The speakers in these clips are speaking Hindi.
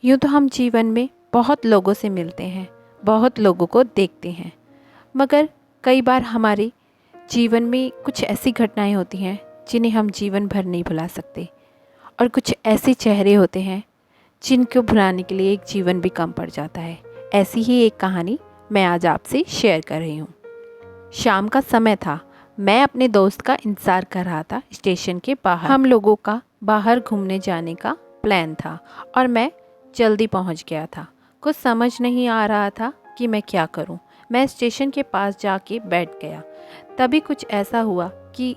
यूँ तो हम जीवन में बहुत लोगों से मिलते हैं, बहुत लोगों को देखते हैं, मगर कई बार हमारे जीवन में कुछ ऐसी घटनाएं होती हैं जिन्हें हम जीवन भर नहीं भुला सकते, और कुछ ऐसे चेहरे होते हैं जिनको भुलाने के लिए एक जीवन भी कम पड़ जाता है। ऐसी ही एक कहानी मैं आज आपसे शेयर कर रही हूँ। शाम का समय था। मैं अपने दोस्त का इंतज़ार कर रहा था स्टेशन के बाहर। हम लोगों का बाहर घूमने जाने का प्लान था और मैं जल्दी पहुंच गया था। कुछ समझ नहीं आ रहा था कि मैं क्या करूं। मैं स्टेशन के पास जाके बैठ गया। तभी कुछ ऐसा हुआ कि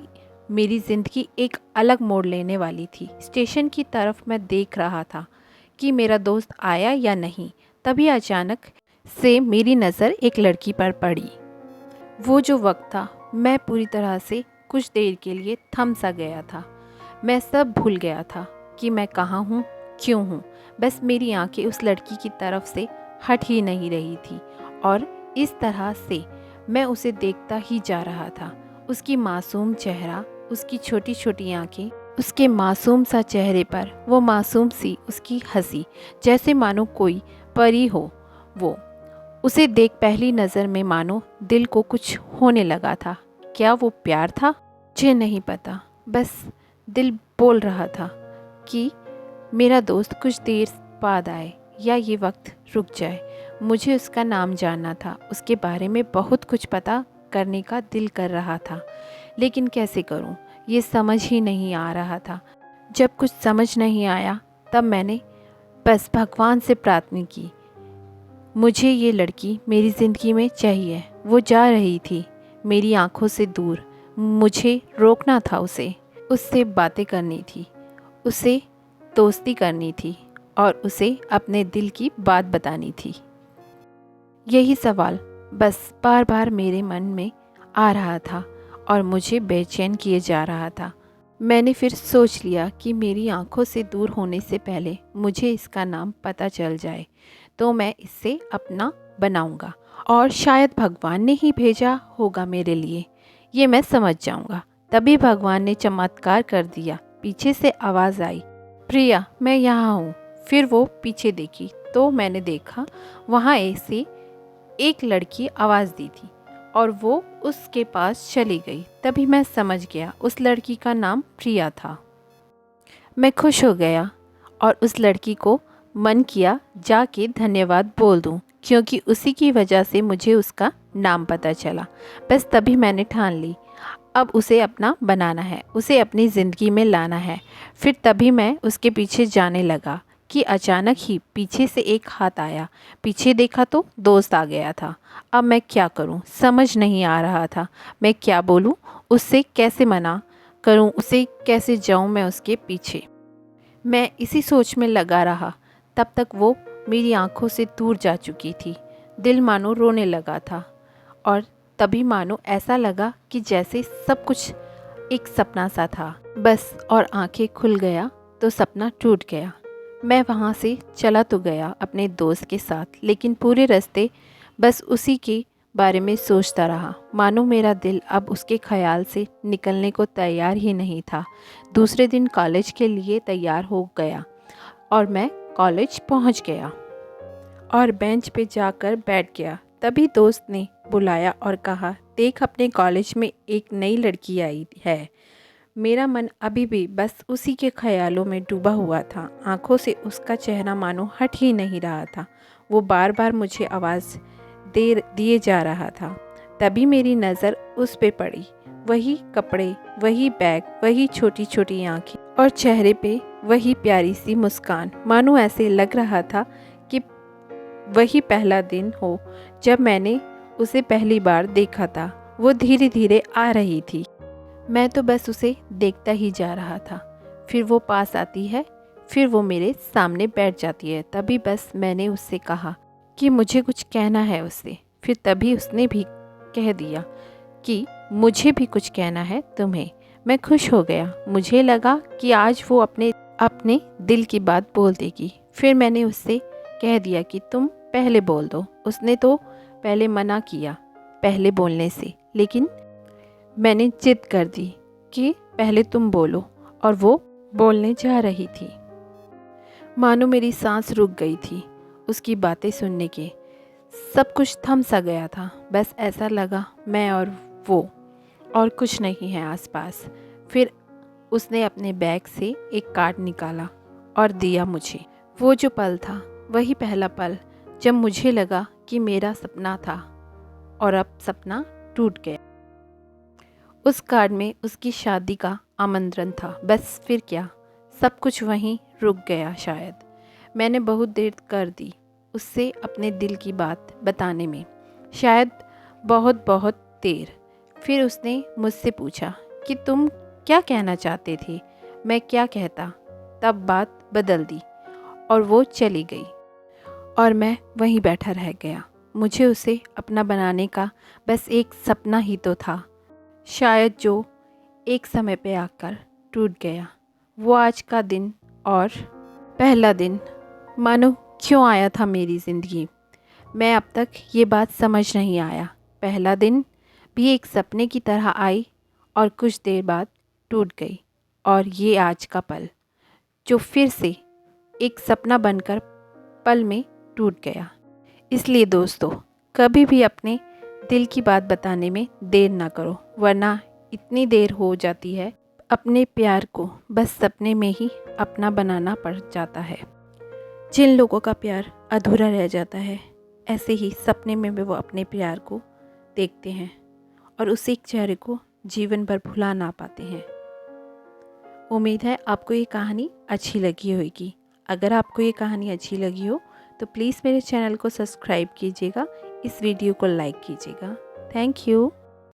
मेरी ज़िंदगी एक अलग मोड़ लेने वाली थी। स्टेशन की तरफ मैं देख रहा था कि मेरा दोस्त आया या नहीं। तभी अचानक से मेरी नज़र एक लड़की पर पड़ी। वो जो वक्त था, मैं पूरी तरह से कुछ देर के लिए थम सा गया था। मैं सब भूल गया था कि मैं कहाँ हूँ, क्यों हूँ। बस मेरी आंखें उस लड़की की तरफ से हट ही नहीं रही थी और इस तरह से मैं उसे देखता ही जा रहा था। उसकी मासूम चेहरा, उसकी छोटी छोटी आंखें, उसके मासूम सा चेहरे पर वो मासूम सी उसकी हंसी, जैसे मानो कोई परी हो। वो उसे देख पहली नज़र में मानो दिल को कुछ होने लगा था। क्या वो प्यार था? मुझे नहीं पता। बस दिल बोल रहा था कि मेरा दोस्त कुछ देर बाद आए या ये वक्त रुक जाए। मुझे उसका नाम जानना था, उसके बारे में बहुत कुछ पता करने का दिल कर रहा था, लेकिन कैसे करूं, ये समझ ही नहीं आ रहा था। जब कुछ समझ नहीं आया तब मैंने बस भगवान से प्रार्थना की, मुझे ये लड़की मेरी ज़िंदगी में चाहिए। वो जा रही थी मेरी आंखों से दूर। मुझे रोकना था उसे, उससे बातें करनी थी, उसे दोस्ती करनी थी और उसे अपने दिल की बात बतानी थी। यही सवाल बस बार बार मेरे मन में आ रहा था और मुझे बेचैन किए जा रहा था। मैंने फिर सोच लिया कि मेरी आंखों से दूर होने से पहले मुझे इसका नाम पता चल जाए तो मैं इससे अपना बनाऊंगा और शायद भगवान ने ही भेजा होगा मेरे लिए, ये मैं समझ जाऊंगा। तभी भगवान ने चमत्कार कर दिया। पीछे से आवाज़ आई, प्रिया मैं यहाँ हूँ। फिर वो पीछे देखी तो मैंने देखा वहाँ ऐसे एक लड़की आवाज़ दी थी और वो उसके पास चली गई। तभी मैं समझ गया उस लड़की का नाम प्रिया था। मैं खुश हो गया और उस लड़की को मन किया जाके धन्यवाद बोल दूं, क्योंकि उसी की वजह से मुझे उसका नाम पता चला। बस तभी मैंने ठान ली, अब उसे अपना बनाना है, उसे अपनी ज़िंदगी में लाना है। फिर तभी मैं उसके पीछे जाने लगा कि अचानक ही पीछे से एक हाथ आया। पीछे देखा तो दोस्त आ गया था। अब मैं क्या करूं, समझ नहीं आ रहा था। मैं क्या बोलूं, उससे कैसे मना करूं, उसे कैसे जाऊं मैं उसके पीछे। मैं इसी सोच में लगा रहा। तब तक वो मेरी आंखों से दूर जा चुकी थी। दिल मानो रोने लगा था और तभी मानो ऐसा लगा कि जैसे सब कुछ एक सपना सा था बस, और आंखें खुल गया तो सपना टूट गया। मैं वहाँ से चला तो गया अपने दोस्त के साथ, लेकिन पूरे रास्ते बस उसी के बारे में सोचता रहा। मानो मेरा दिल अब उसके ख्याल से निकलने को तैयार ही नहीं था। दूसरे दिन कॉलेज के लिए तैयार हो गया और मैं कॉलेज पहुंच गया और बेंच पे जाकर बैठ गया। तभी दोस्त ने बुलाया और कहा, देख अपने कॉलेज में एक नई लड़की आई है। मेरा मन अभी भी बस उसी के ख्यालों में डूबा हुआ था। आंखों से उसका चेहरा मानो हट ही नहीं रहा था। वो बार बार मुझे आवाज़ दिए जा रहा था। तभी मेरी नज़र उस पे पड़ी। वही कपड़े, वही बैग, वही छोटी छोटी आंखें और चेहरे पे वही प्यारी सी मुस्कान। मानो ऐसे लग रहा था कि वही पहला दिन हो जब मैंने उसे पहली बार देखा था। वो धीरे धीरे आ रही थी। मैं तो बस उसे देखता ही जा रहा था। फिर वो पास आती है, फिर वो मेरे सामने बैठ जाती है। तभी बस मैंने उससे कहा कि मुझे कुछ कहना है उससे। फिर तभी उसने भी कह दिया कि मुझे भी कुछ कहना है तुम्हें। मैं खुश हो गया। मुझे लगा कि आज वो अपने दिल की बात बोल देगी। फिर मैंने उससे कह दिया कि तुम पहले बोल दो। उसने तो पहले मना किया पहले बोलने से, लेकिन मैंने जिद कर दी कि पहले तुम बोलो, और वो बोलने जा रही थी। मानो मेरी सांस रुक गई थी उसकी बातें सुनने के। सब कुछ थम सा गया था। बस ऐसा लगा मैं और वो, और कुछ नहीं है आसपास। फिर उसने अपने बैग से एक कार्ड निकाला और दिया मुझे। वो जो पल था वही पहला पल जब मुझे लगा कि मेरा सपना था और अब सपना टूट गया। उस कार्ड में उसकी शादी का आमंत्रण था। बस फिर क्या, सब कुछ वहीं रुक गया। शायद मैंने बहुत देर कर दी उससे अपने दिल की बात बताने में, शायद बहुत बहुत देर। फिर उसने मुझसे पूछा कि तुम क्या कहना चाहते थे। मैं क्या कहता। तब बात बदल दी और वो चली गई और मैं वहीं बैठा रह गया। मुझे उसे अपना बनाने का बस एक सपना ही तो था, शायद जो एक समय पे आकर टूट गया। वो आज का दिन और पहला दिन मानो क्यों आया था मेरी ज़िंदगी। मैं अब तक ये बात समझ नहीं आया। पहला दिन भी एक सपने की तरह आई और कुछ देर बाद टूट गई। और ये आज का पल जो फिर से एक सपना बनकर पल में टूट गया। इसलिए दोस्तों, कभी भी अपने दिल की बात बताने में देर ना करो, वरना इतनी देर हो जाती है अपने प्यार को बस सपने में ही अपना बनाना पड़ जाता है। जिन लोगों का प्यार अधूरा रह जाता है, ऐसे ही सपने में भी वो अपने प्यार को देखते हैं और उसी चेहरे को जीवन भर भुला ना पाते हैं। उम्मीद है आपको ये कहानी अच्छी लगी होगी। अगर आपको ये कहानी अच्छी लगी हो तो प्लीज़ मेरे चैनल को सब्सक्राइब कीजिएगा, इस वीडियो को लाइक कीजिएगा। Thank you.